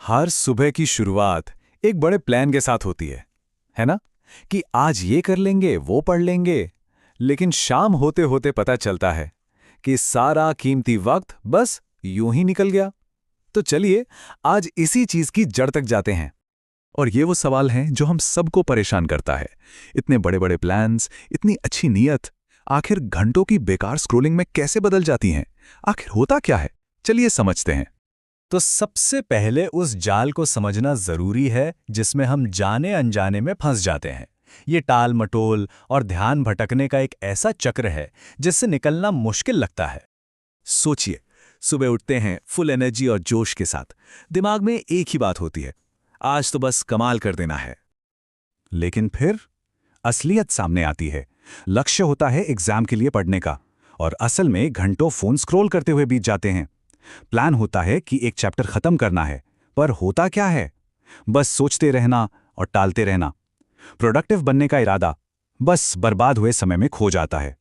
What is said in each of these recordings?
हर सुबह की शुरुआत एक बड़े प्लान के साथ होती है ना? कि आज ये कर लेंगे, वो पढ़ लेंगे। लेकिन शाम होते होते पता चलता है कि सारा कीमती वक्त बस यूं ही निकल गया। तो चलिए आज इसी चीज की जड़ तक जाते हैं। और ये वो सवाल है जो हम सबको परेशान करता है। इतने बड़े बड़े प्लान्स, इतनी अच्छी नीयत, आखिर घंटों की बेकार स्क्रोलिंग में कैसे बदल जाती हैं? आखिर होता क्या है? चलिए समझते हैं। तो सबसे पहले उस जाल को समझना जरूरी है जिसमें हम जाने अनजाने में फंस जाते हैं। ये टाल मटोल और ध्यान भटकने का एक ऐसा चक्र है जिससे निकलना मुश्किल लगता है। सोचिए, सुबह उठते हैं फुल एनर्जी और जोश के साथ। दिमाग में एक ही बात होती है, आज तो बस कमाल कर देना है। लेकिन फिर असलियत सामने आती है। लक्ष्य होता है एग्जाम के लिए पढ़ने का, और असल में घंटों फोन स्क्रॉल करते हुए बीत जाते हैं। प्लान होता है कि एक चैप्टर खत्म करना है, पर होता क्या है? बस सोचते रहना और टालते रहना। प्रोडक्टिव बनने का इरादा बस बर्बाद हुए समय में खो जाता है।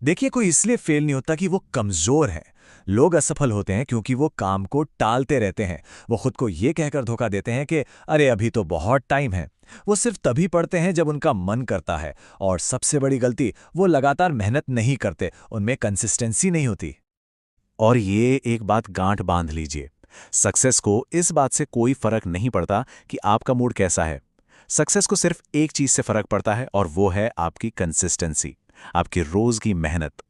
देखिए, कोई इसलिए फेल नहीं होता कि वो कमजोर है। लोग असफल होते हैं क्योंकि वो काम को टालते रहते हैं। वो खुद को ये कहकर धोखा देते हैं कि अरे अभी तो बहुत टाइम है। वो सिर्फ तभी पढ़ते हैं जब उनका मन करता है। और सबसे बड़ी गलती, वो लगातार मेहनत नहीं करते, उनमें कंसिस्टेंसी नहीं होती। और ये एक बात गांठ बांध लीजिए, सक्सेस को इस बात से कोई फर्क नहीं पड़ता कि आपका मूड कैसा है। सक्सेस को सिर्फ एक चीज से फर्क पड़ता है, और वो है आपकी कंसिस्टेंसी, आपकी रोज की मेहनत।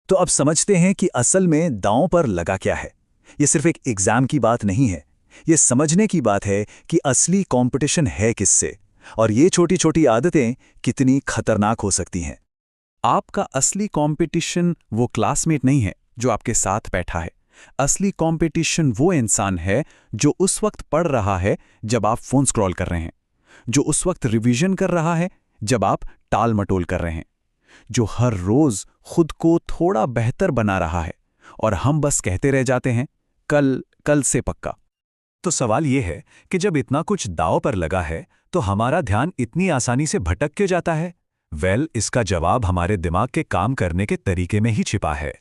तो अब समझते हैं कि असल में दांव पर लगा क्या है। ये सिर्फ एक एग्जाम की बात नहीं है, ये समझने की बात है कि असली कंपटीशन है किससे, और ये छोटी छोटी आदतें कितनी खतरनाक हो सकती हैं। आपका असली कंपटीशन वो क्लासमेट नहीं है जो आपके साथ बैठा है। असली कंपटीशन वो इंसान है जो उस वक्त पढ़ रहा है जब आप फोन स्क्रॉल कर रहे हैं, जो उस वक्त रिवीजन कर रहा है जब आप टाल मटोल कर रहे हैं, जो हर रोज खुद को थोड़ा बेहतर बना रहा है, और हम बस कहते रह जाते हैं कल कल से पक्का। तो सवाल यह है कि जब इतना कुछ दांव पर लगा है तो हमारा ध्यान इतनी आसानी से भटक क्यों जाता है? इसका जवाब हमारे दिमाग के काम करने के तरीके में ही छिपा है।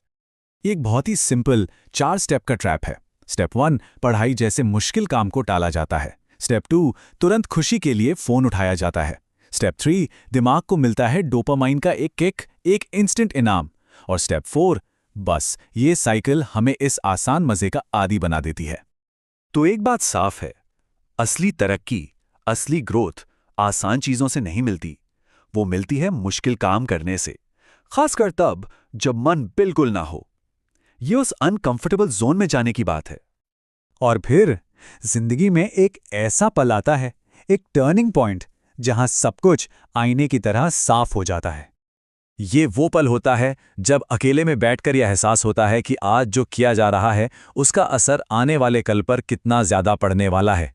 एक बहुत ही सिंपल 4 स्टेप का ट्रैप है। स्टेप 1, पढ़ाई जैसे मुश्किल काम को टाला जाता है। स्टेप 2, तुरंत खुशी के लिए फोन उठाया जाता है। स्टेप 3, दिमाग को मिलता है डोपामाइन का एक किक, एक इंस्टेंट इनाम। और स्टेप 4, बस ये साइकिल हमें इस आसान मजे का आदी बना देती है। तो एक बात साफ है, असली तरक्की, असली ग्रोथ आसान चीजों से नहीं मिलती, वो मिलती है मुश्किल काम करने से, खासकर तब जब मन बिल्कुल ना हो। ये उस अनकंफर्टेबल जोन में जाने की बात है। और फिर जिंदगी में एक ऐसा पल आता है, एक टर्निंग पॉइंट, जहां सब कुछ आईने की तरह साफ हो जाता है। ये वो पल होता है जब अकेले में बैठकर यह एहसास होता है कि आज जो किया जा रहा है उसका असर आने वाले कल पर कितना ज्यादा पड़ने वाला है।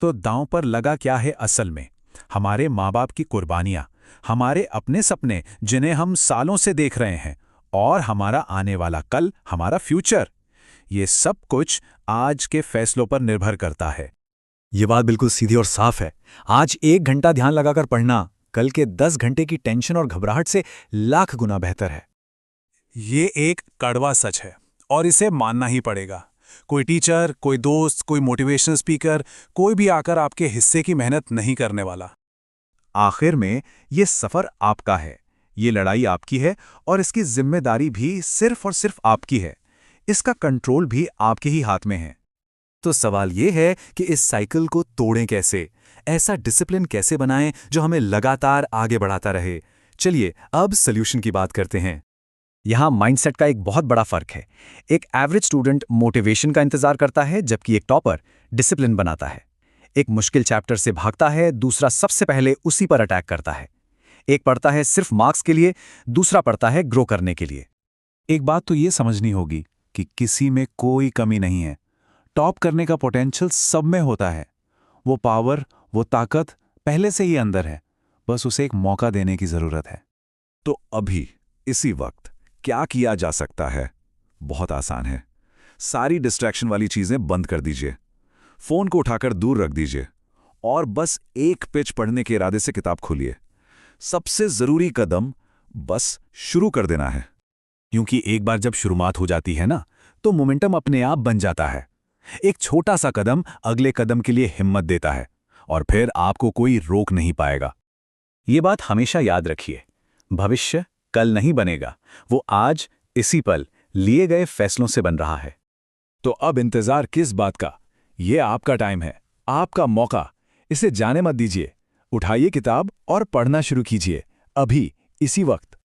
तो दांव पर लगा क्या है असल में? हमारे माँ बाप की कुर्बानियां, हमारे अपने सपने जिन्हें हम सालों से देख रहे हैं, और हमारा आने वाला कल, हमारा फ्यूचर। ये सब कुछ आज के फैसलों पर निर्भर करता है। ये बात बिल्कुल सीधी और साफ है। आज 1 घंटा ध्यान लगाकर पढ़ना कल के 10 घंटे की टेंशन और घबराहट से लाख गुना बेहतर है। ये एक कड़वा सच है और इसे मानना ही पड़ेगा। कोई टीचर, कोई दोस्त, कोई मोटिवेशनल स्पीकर, कोई भी आकर आपके हिस्से की मेहनत नहीं करने वाला। आखिर में ये सफर आपका है, ये लड़ाई आपकी है, और इसकी जिम्मेदारी भी सिर्फ और सिर्फ आपकी है। इसका कंट्रोल भी आपके ही हाथ में है। तो सवाल ये है कि इस साइकिल को तोड़ें कैसे? ऐसा डिसिप्लिन कैसे बनाएं जो हमें लगातार आगे बढ़ाता रहे? चलिए अब सॉल्यूशन की बात करते हैं। यहाँ माइंडसेट का एक बहुत बड़ा फर्क है। एक एवरेज स्टूडेंट मोटिवेशन का इंतजार करता है, जबकि एक टॉपर डिसिप्लिन बनाता है। एक मुश्किल चैप्टर से भागता है, दूसरा सबसे पहले उसी पर अटैक करता है। एक पढ़ता है सिर्फ मार्क्स के लिए, दूसरा पढ़ता है ग्रो करने के लिए। एक बात तो ये समझनी होगी कि किसी में कोई कमी नहीं है। टॉप करने का पोटेंशियल सब में होता है। वो पावर, वो ताकत पहले से ही अंदर है, बस उसे एक मौका देने की जरूरत है। तो अभी इसी वक्त क्या किया जा सकता है? बहुत आसान है। सारी डिस्ट्रैक्शन वाली चीजें बंद कर दीजिए, फोन को उठाकर दूर रख दीजिए, और बस एक पेज पढ़ने के इरादे से किताब खोलिए। सबसे जरूरी कदम बस शुरू कर देना है, क्योंकि एक बार जब शुरुआत हो जाती है ना, तो मोमेंटम अपने आप बन जाता है। एक छोटा सा कदम अगले कदम के लिए हिम्मत देता है, और फिर आपको कोई रोक नहीं पाएगा। ये बात हमेशा याद रखिए, भविष्य कल नहीं बनेगा, वो आज इसी पल लिए गए फैसलों से बन रहा है। तो अब इंतजार किस बात का? ये आपका टाइम है, आपका मौका। इसे जाने मत दीजिए। उठाइए किताब और पढ़ना शुरू कीजिए, अभी, इसी वक्त।